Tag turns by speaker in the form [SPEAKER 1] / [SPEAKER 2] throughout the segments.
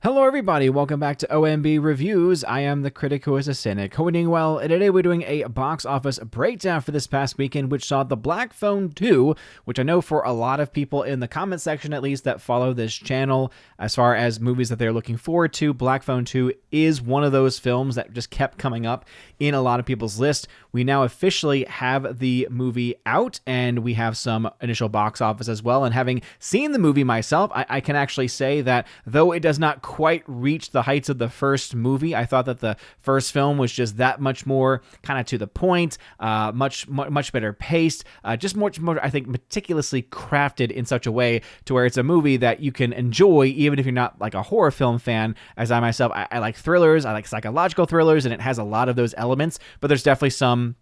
[SPEAKER 1] Hello everybody, welcome back to OMB Reviews. I am the critic who is a cynic. Hope you're doing well, and today we're doing a box office breakdown for this past weekend, which saw The Black Phone 2, which I know for a lot of people in the comment section at least that follow this channel, as far as movies that they're looking forward to, Black Phone 2 is one of those films that just kept coming up in a lot of people's list. We now officially have the movie out, and we have some initial box office as well, and having seen the movie myself, I can actually say that though it does not quite reach the heights of the first movie, I thought that the first film was just that much more kind of to the point, much better paced, just much more, I think, meticulously crafted in such a way to where it's a movie that you can enjoy even if you're not like a horror film fan, as I myself, I like thrillers, I like psychological thrillers, and it has a lot of those elements, but there's definitely some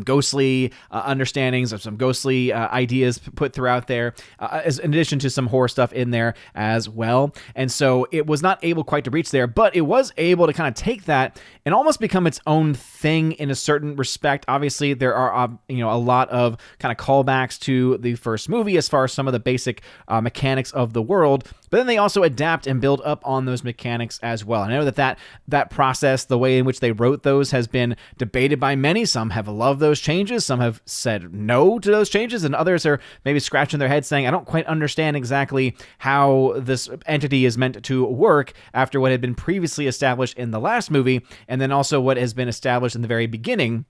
[SPEAKER 1] ghostly understandings of some ghostly ideas put throughout there, as in addition to some horror stuff in there as well. And so it was not able quite to reach there, but it was able to kind of take that and almost become its own thing in a certain respect. Obviously, there are a lot of kind of callbacks to the first movie as far as some of the basic mechanics of the world, but then they also adapt and build up on those mechanics as well. I know that process, the way in which they wrote those, has been debated by many. Some have loved those changes, some have said no to those changes, and others are maybe scratching their heads saying, I don't quite understand exactly how this entity is meant to work after what had been previously established in the last movie, and then also what has been established in the very beginning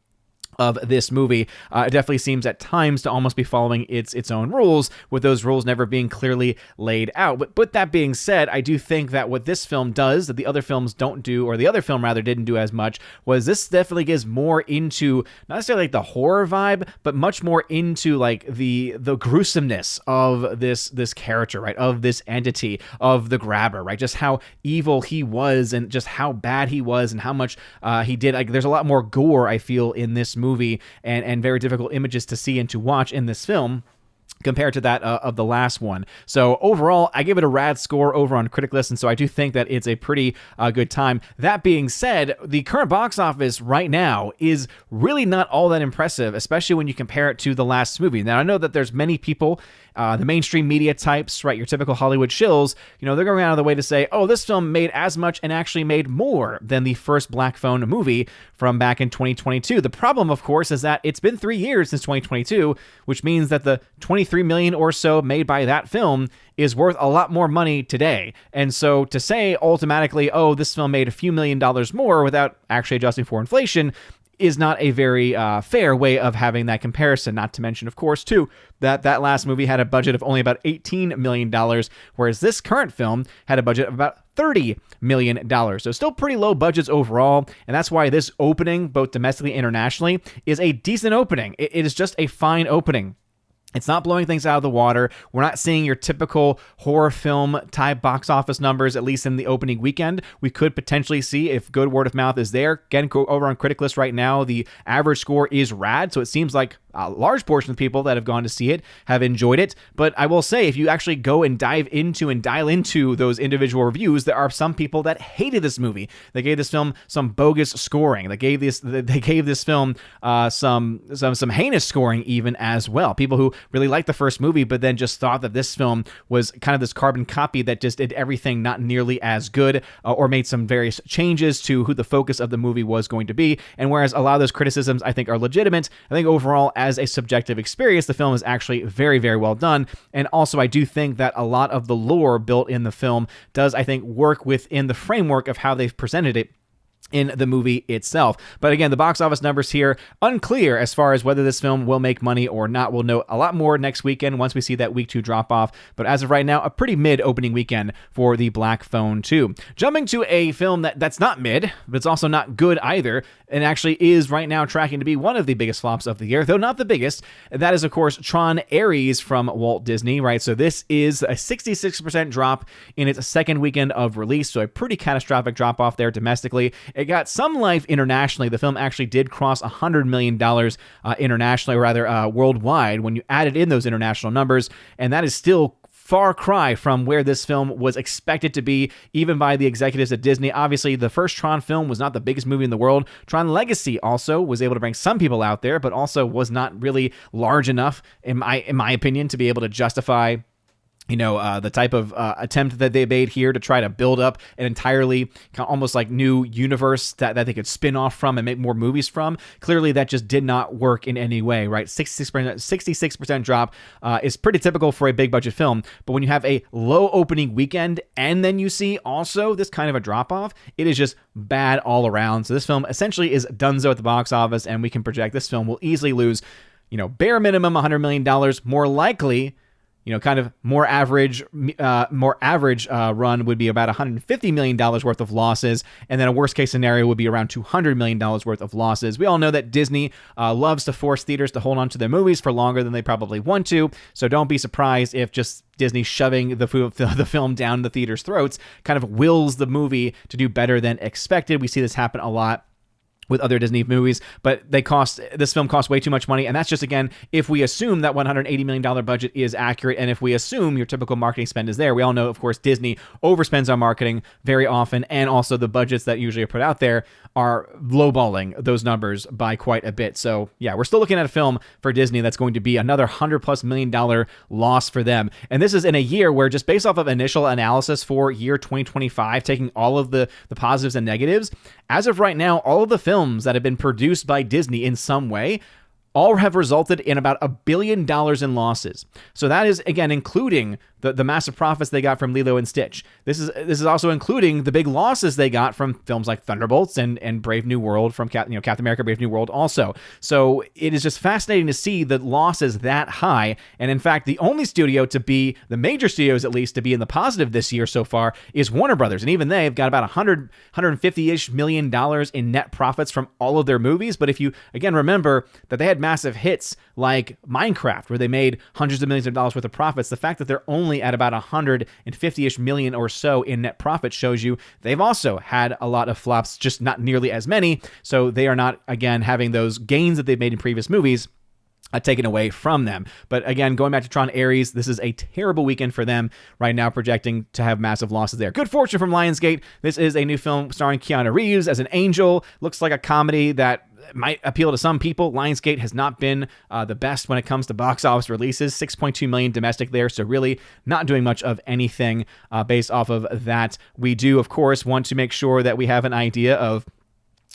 [SPEAKER 1] of this movie. It definitely seems at times to almost be following its own rules, with those rules never being clearly laid out. But that being said, I do think that what this film does that the other films don't do, or the other film rather didn't do as much, was this definitely gives more into not necessarily like the horror vibe, but much more into like the gruesomeness of this character, right? Of this entity, of the grabber, right? Just how evil he was, and just how bad he was, and how much he did. Like, there's a lot more gore, I feel, in this movie, and very difficult images to see and to watch in this film compared to that of the last one. So overall, I give it a rad score over on Critic List, and so I do think that it's a pretty good time. That being said, the current box office right now is really not all that impressive, especially when you compare it to the last movie. Now, I know that there's many people, the mainstream media types, right, your typical Hollywood shills, they're going out of the way to say, oh, this film made as much and actually made more than the first Black Phone movie from back in 2022. The problem, of course, is that it's been 3 years since 2022, which means that the 23 million or so made by that film is worth a lot more money today. And so to say automatically, oh, this film made a few $1,000,000 more without actually adjusting for inflation is not a very fair way of having that comparison. Not to mention, of course, too, that last movie had a budget of only about $18 million, whereas this current film had a budget of about $30 million. So still pretty low budgets overall, and that's why this opening, both domestically and internationally, is a decent opening. It is just a fine opening. It's not blowing things out of the water. We're not seeing your typical horror film type box office numbers, at least in the opening weekend. We could potentially see if good word of mouth is there. Again, go over on Critic List right now. The average score is rad, so it seems like a large portion of people that have gone to see it have enjoyed it. But I will say, if you actually go and dive into and dial into those individual reviews, there are some people that hated this movie. They gave this film some bogus scoring. They gave this film some heinous scoring even as well. People who really liked the first movie, but then just thought that this film was kind of this carbon copy that just did everything not nearly as good, or made some various changes to who the focus of the movie was going to be. And whereas a lot of those criticisms I think are legitimate, I think overall, as a subjective experience, the film is actually very, very well done. And also, I do think that a lot of the lore built in the film does, I think, work within the framework of how they've presented it in the movie itself. But again, the box office numbers here, unclear as far as whether this film will make money or not. We'll know a lot more next weekend once we see that week 2 drop off. But as of right now, a pretty mid opening weekend for the Black Phone 2. Jumping to a film that's not mid, but it's also not good either, and actually is right now tracking to be one of the biggest flops of the year, though not the biggest. That is, of course, Tron Ares from Walt Disney, right? So this is a 66% drop in its second weekend of release, so a pretty catastrophic drop off there domestically. It got some life internationally. The film actually did cross $100 million internationally, or rather worldwide, when you added in those international numbers, and that is still far cry from where this film was expected to be, even by the executives at Disney. Obviously, the first Tron film was not the biggest movie in the world. Tron Legacy also was able to bring some people out there, but also was not really large enough, in my opinion, to be able to justify the type of attempt that they made here to try to build up an entirely almost like new universe that they could spin off from and make more movies from. Clearly, that just did not work in any way, right? 66% drop is pretty typical for a big budget film. But when you have a low opening weekend and then you see also this kind of a drop off, it is just bad all around. So this film essentially is donezo at the box office, and we can project this film will easily lose, bare minimum $100 million, more likely. Kind of more average run would be about $150 million worth of losses, and then a worst case scenario would be around $200 million worth of losses. We all know that Disney loves to force theaters to hold on to their movies for longer than they probably want to, so don't be surprised if just Disney shoving the film down the theater's throats kind of wills the movie to do better than expected. We see this happen a lot with other Disney movies, but this film costs way too much money. And that's just, again, if we assume that $180 million budget is accurate, and if we assume your typical marketing spend is there. We all know, of course, Disney overspends on marketing very often, and also the budgets that usually are put out there are lowballing those numbers by quite a bit. So yeah, we're still looking at a film for Disney that's going to be another $100+ million loss for them. And this is in a year where, just based off of initial analysis for year 2025, taking all of the positives and negatives, as of right now, all of the films that have been produced by Disney in some way all have resulted in about $1 billion in losses. So that is, again, including the massive profits they got from Lilo and Stitch. This is also including the big losses they got from films like Thunderbolts and Brave New World from Captain America: Brave New World also. So it is just fascinating to see the losses that high. And in fact, the only studio to be, the major studios at least, to be in the positive this year so far is Warner Brothers. And even they've got about $150-ish million in net profits from all of their movies. But if you, again, remember that they had massive hits like Minecraft, where they made hundreds of millions of dollars worth of profits, the fact that they're only at about 150-ish million or so in net profit shows you they've also had a lot of flops, just not nearly as many. So they are not, again, having those gains that they've made in previous movies taken away from them. But again, going back to Tron Ares, this is a terrible weekend for them right now, projecting to have massive losses there. Good fortune from Lionsgate. This is a new film starring Keanu Reeves as an angel. Looks like a comedy that might appeal to some people. Lionsgate has not been the best when it comes to box office releases. 6.2 million domestic there, so really not doing much of anything based off of that. We do, of course, want to make sure that we have an idea of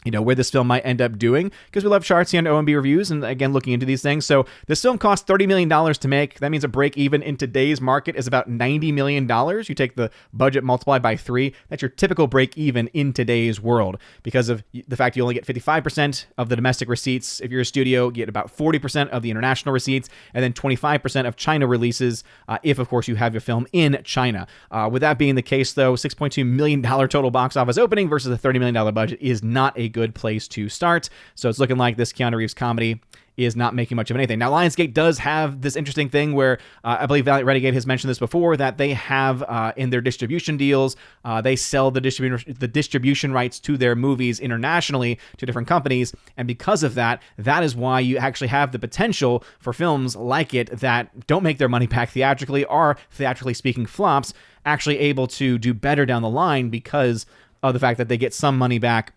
[SPEAKER 1] where this film might end up doing, because we love charts here on OMB Reviews, and again, looking into these things. So this film cost $30 million to make. That means a break even in today's market is about $90 million. You take the budget multiplied by 3. That's your typical break even in today's world, because of the fact you only get 55% of the domestic receipts. If you're a studio, you get about 40% of the international receipts, and then 25% of China releases, if, of course, you have your film in China. With that being the case, though, $6.2 million total box office opening versus a $30 million budget is not a good place to start. So it's looking like this Keanu Reeves comedy is not making much of anything. Now, Lionsgate does have this interesting thing where I believe Valiant Renegade has mentioned this before, that they have in their distribution deals, they sell the distribution rights to their movies internationally to different companies. And because of that, that is why you actually have the potential for films like it that don't make their money back theatrically, or theatrically speaking flops, actually able to do better down the line because of the fact that they get some money back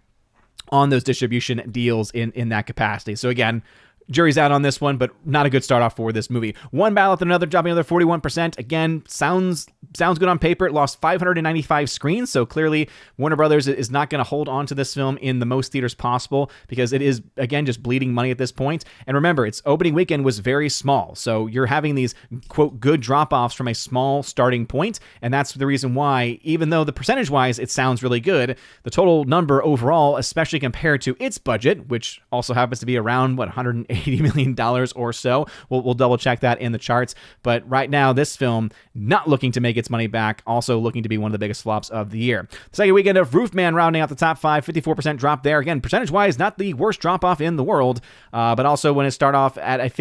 [SPEAKER 1] on those distribution deals in that capacity. So again, jury's out on this one, but not a good start off for this movie. One battle after another, dropping another 41%. Again, sounds good on paper. It lost 595 screens, so clearly Warner Brothers is not going to hold on to this film in the most theaters possible, because it is, again, just bleeding money at this point. And remember, its opening weekend was very small, so you're having these, quote, good drop-offs from a small starting point, and that's the reason why, even though the percentage-wise it sounds really good, the total number overall, especially compared to its budget, which also happens to be around, $180 million or so. We'll double check that in the charts. But right now, this film not looking to make its money back, also looking to be one of the biggest flops of the year. The second weekend of Roofman rounding out the top 5, 54% drop there. Again, percentage-wise, not the worst drop-off in the world, but also when it start off at a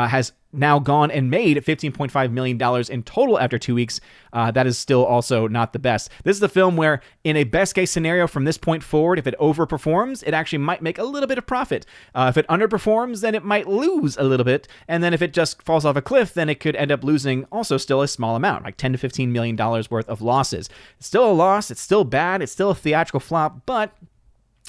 [SPEAKER 1] has now gone and made $15.5 million in total after 2 weeks. That is still also not the best. This is the film where, in a best case scenario from this point forward, if it overperforms, it actually might make a little bit of profit. If it underperforms, then it might lose a little bit. And then if it just falls off a cliff, then it could end up losing also still a small amount, like $10 to $15 million worth of losses. It's still a loss. It's still bad. It's still a theatrical flop. But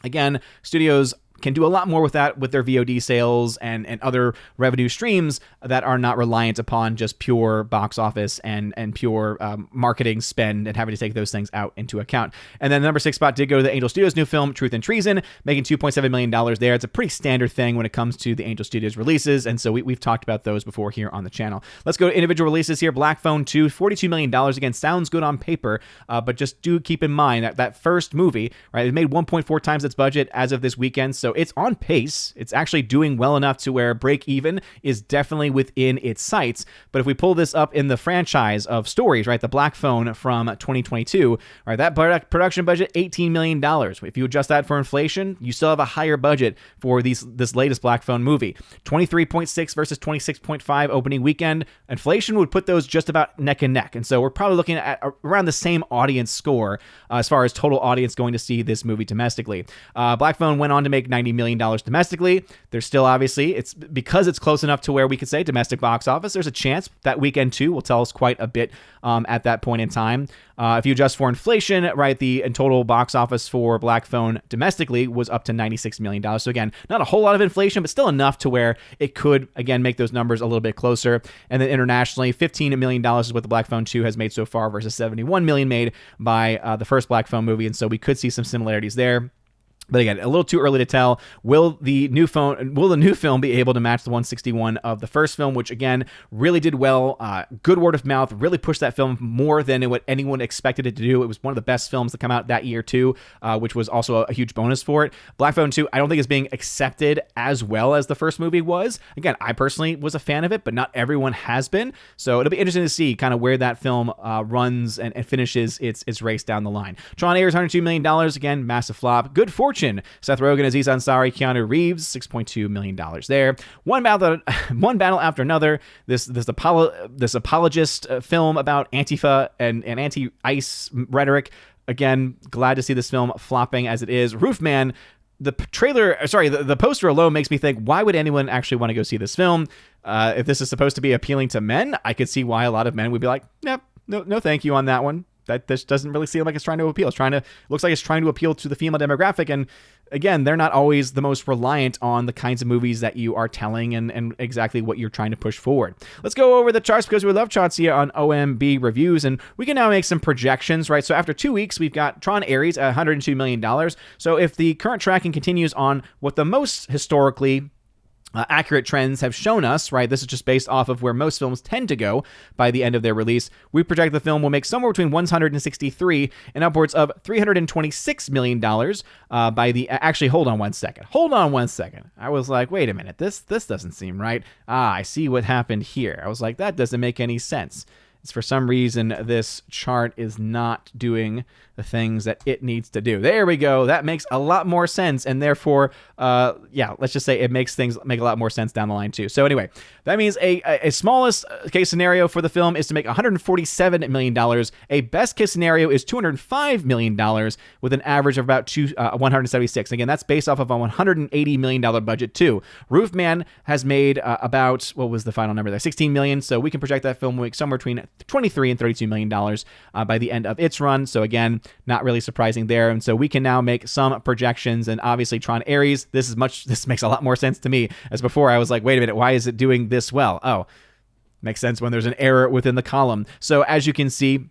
[SPEAKER 1] again, studios can do a lot more with that, with their VOD sales and other revenue streams that are not reliant upon just pure box office and pure marketing spend and having to take those things out into account. And then the number 6 spot did go to the Angel Studios' new film, Truth and Treason, making $2.7 million there. It's a pretty standard thing when it comes to the Angel Studios releases, and so we've talked about those before here on the channel. Let's go to individual releases here. Black Phone 2, $42 million. Again, sounds good on paper, but just do keep in mind that first movie, right, it made 1.4 times its budget as of this weekend, so it's on pace. It's actually doing well enough to where break even is definitely within its sights. But if we pull this up in the franchise of stories, right, the Black Phone from 2022, right, that production budget, $18 million. If you adjust that for inflation, you still have a higher budget for this latest Black Phone movie. 23.6 versus 26.5 opening weekend. Inflation would put those just about neck and neck. And so we're probably looking at around the same audience score as far as total audience going to see this movie domestically. Black Phone went on to make $90 million domestically. There's still, obviously, it's because it's close enough to where we could say domestic box office, there's a chance that weekend 2 will tell us quite a bit at that point in time. If you adjust for inflation, right, the total box office for Black Phone domestically was up to $96 million. So again, not a whole lot of inflation, but still enough to where it could, again, make those numbers a little bit closer. And then internationally, $15 million is what the Black Phone 2 has made so far versus $71 million made by the first Black Phone movie. And so we could see some similarities there. But again, a little too early to tell. Will the new film be able to match the 161 of the first film, which again really did well? Good word of mouth, really pushed that film more than what anyone expected it to do. It was one of the best films to come out that year too, which was also a huge bonus for it. Black Phone 2, I don't think is being accepted as well as the first movie was. Again, I personally was a fan of it, but not everyone has been. So it'll be interesting to see kind of where that film runs and finishes its race down the line. Tron airs $102 million. Again, massive flop. Good fortune. Seth Rogen, Aziz Ansari, Keanu Reeves, $6.2 million there. One battle after another. This apologist film about Antifa and anti-ICE rhetoric. Again, glad to see this film flopping as it is. Roofman, the poster alone makes me think, why would anyone actually want to go see this film? If this is supposed to be appealing to men, I could see why a lot of men would be like, no thank you on that one. This doesn't really seem like it's trying to appeal. Looks like it's trying to appeal to the female demographic. And again, they're not always the most reliant on the kinds of movies that you are telling and exactly what you're trying to push forward. Let's go over the charts because we love charts here on OMB Reviews. And we can now make some projections, right? So after 2 weeks, we've got Tron Ares at $102 million. So if the current tracking continues on what the most historically accurate trends have shown us, right? This is just based off of where most films tend to go by the end of their release. We project the film will make somewhere between $163 and upwards of $326 million by the... Actually, hold on one second. I was like, wait a minute. This doesn't seem right. I see what happened here. I was like, that doesn't make any sense. It's for some reason this chart is not doing the things that it needs to do. There we go. That makes a lot more sense, and therefore, let's just say it makes things make a lot more sense down the line too. So anyway, that means a smallest case scenario for the film is to make $147 million. A best case scenario is $205 million with an average of about 176. Again, that's based off of a $180 million budget too. Roofman has made about, what was the final number there? $16 million. So we can project that film will make somewhere between $23 and $32 million by the end of its run. So again, not really surprising there. And so we can now make some projections. And obviously Tron Ares, this makes a lot more sense to me. As before, I was like, wait a minute, why is it doing this well? Oh, makes sense when there's an error within the column. So as you can see,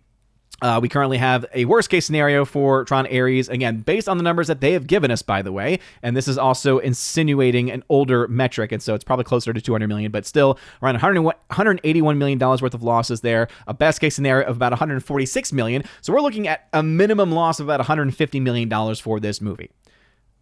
[SPEAKER 1] we currently have a worst case scenario for Tron Ares, again, based on the numbers that they have given us, by the way. And this is also insinuating an older metric. And so it's probably closer to $200 million, but still around $181 million worth of losses there. A best case scenario of about $146 million. So we're looking at a minimum loss of about $150 million for this movie.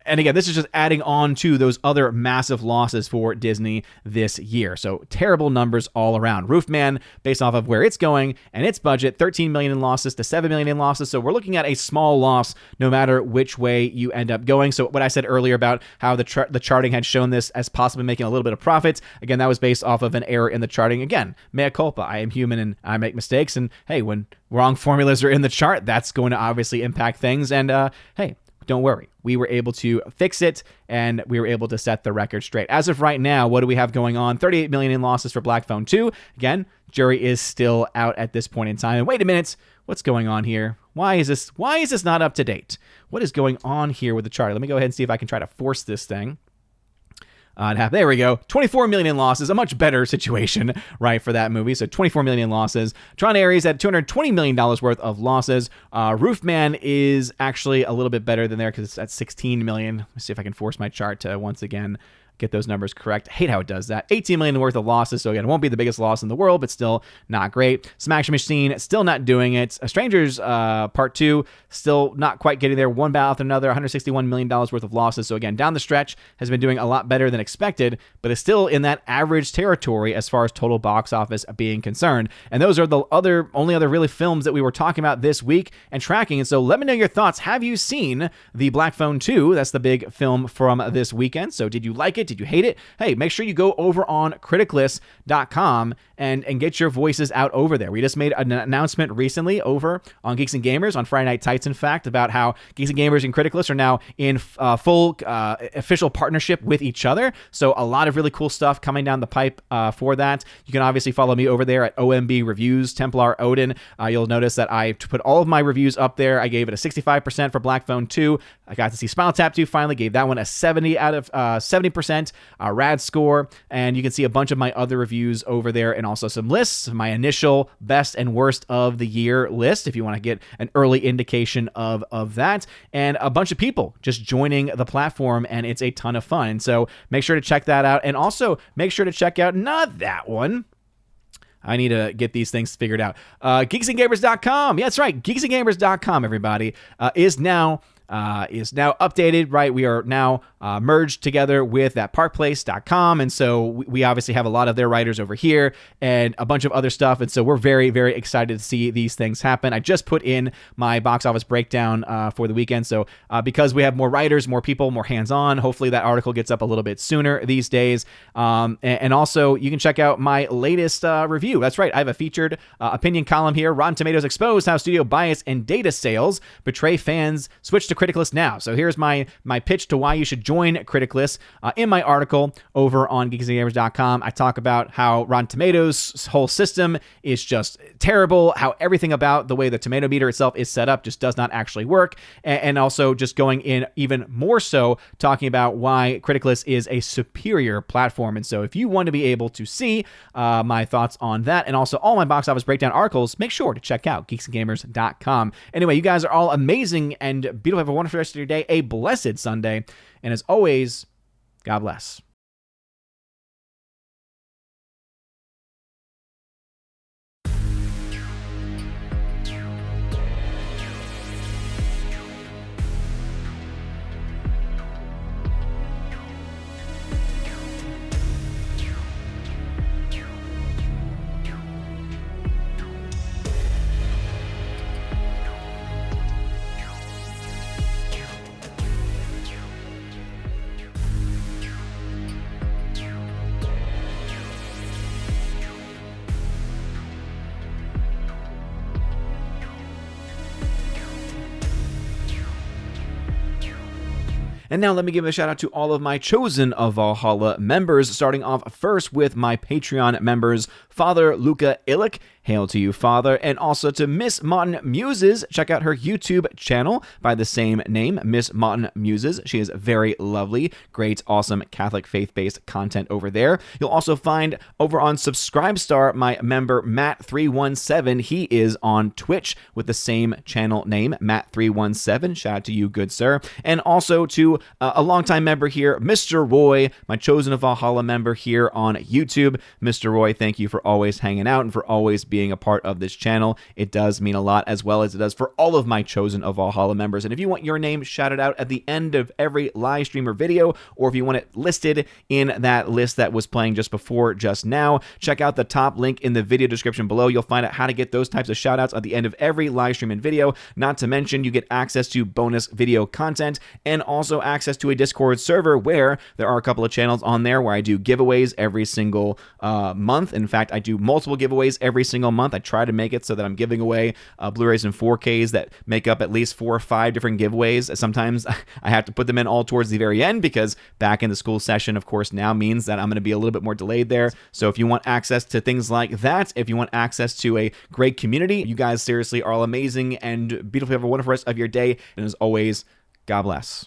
[SPEAKER 1] And again, this is just adding on to those other massive losses for Disney this year. So terrible numbers all around. Roofman, based off of where it's going and its budget, $13 million in losses to $7 million in losses. So we're looking at a small loss no matter which way you end up going. So what I said earlier about how the charting had shown this as possibly making a little bit of profits, again, that was based off of an error in the charting. Again, mea culpa. I am human and I make mistakes. And hey, when wrong formulas are in the chart, that's going to obviously impact things. And hey, don't worry. We were able to fix it, and we were able to set the record straight. As of right now, what do we have going on? 38 million in losses for Black Phone 2. Again, jury is still out at this point in time. And wait a minute, what's going on here? Why is this not up to date? What is going on here with the chart? Let me go ahead and see if I can try to force this thing. There we go. 24 million in losses, a much better situation, right, for that movie. So 24 million in losses. Tron Ares at $220 million worth of losses. Roofman is actually a little bit better than there because it's at 16 million. Let's see if I can force my chart to once again get those numbers correct. I hate how it does that. 18 million worth of losses. So again, it won't be the biggest loss in the world, but still not great. Smash Machine still not doing it. Strangers Part 2 still not quite getting there. One battle after another. $161 million worth of losses. So again, down the stretch has been doing a lot better than expected, but is still in that average territory as far as total box office being concerned. And those are the only other really films that we were talking about this week and tracking. And so let me know your thoughts. Have you seen the Black Phone 2? That's the big film from this weekend. So did you like it? Did you hate it? Hey, make sure you go over on criticlist.com and get your voices out over there. We just made an announcement recently over on Geeks and Gamers on Friday Night Tights, in fact, about how Geeks and Gamers and Criticlist are now in full official partnership with each other. So a lot of really cool stuff coming down the pipe for that. You can obviously follow me over there at OMB Reviews, Templar Odin. You'll notice that I put all of my reviews up there. I gave it a 65% for Black Phone 2. I got to see Spinal Tap 2 finally, gave that one a 70 out of 70%. Rad score, and you can see a bunch of my other reviews over there, and also some lists, my initial best and worst of the year list, if you want to get an early indication of that, and a bunch of people just joining the platform, and it's a ton of fun. And so make sure to check that out, and also make sure to check out not that one. I need to get these things figured out. Geeksandgamers.com. Yeah, that's right. Geeksandgamers.com, everybody, is now updated, right? We are now merged together with that parkplace.com. And so we obviously have a lot of their writers over here and a bunch of other stuff. And so we're very, very excited to see these things happen. I just put in my box office breakdown for the weekend. So because we have more writers, more people, more hands-on, hopefully that article gets up a little bit sooner these days. And also you can check out my latest review. That's right. I have a featured opinion column here. Rotten Tomatoes exposed how studio bias and data sales betray fans. Switch to Criticlist now. So here's my pitch to why you should join Criticlist. In my article over on geeksandgamers.com, I talk about how Rotten Tomatoes' whole system is just terrible, how everything about the way the tomato meter itself is set up just does not actually work, and also just going in even more so talking about why Criticlist is a superior platform. And so if you want to be able to see my thoughts on that and also all my box office breakdown articles, make sure to check out geeksandgamers.com. Anyway, you guys are all amazing and beautiful. Have a wonderful rest of your day, a blessed Sunday, and as always, God bless. And now let me give a shout out to all of my Chosen of Valhalla members, starting off first with my Patreon members, Father Luca Illick, hail to you, Father, and also to Miss Mountain Muses. Check out her YouTube channel by the same name, Miss Mountain Muses. She is very lovely, great, awesome Catholic faith-based content over there. You'll also find over on Subscribestar my member Matt317. He is on Twitch with the same channel name, Matt317. Shout out to you, good sir. And also to a longtime member here, Mr. Roy, my Chosen of Valhalla member here on YouTube. Mr. Roy, thank you for always hanging out and for always being a part of this channel. It does mean a lot, as well as it does for all of my Chosen of Valhalla members. And if you want your name shouted out at the end of every live stream or video, or if you want it listed in that list that was playing just before just now, check out the top link in the video description below. You'll find out how to get those types of shout outs at the end of every live stream and video. Not to mention, you get access to bonus video content and also access to a Discord server where there are a couple of channels on there where I do giveaways every single month. In fact, I do multiple giveaways every single month. I try to make it so that I'm giving away Blu-rays and 4Ks that make up at least 4 or 5 different giveaways. Sometimes I have to put them in all towards the very end because back in the school session, of course, now means that I'm going to be a little bit more delayed there. So if you want access to things like that, if you want access to a great community, you guys seriously are all amazing and beautiful. Have a wonderful rest of your day. And as always, God bless.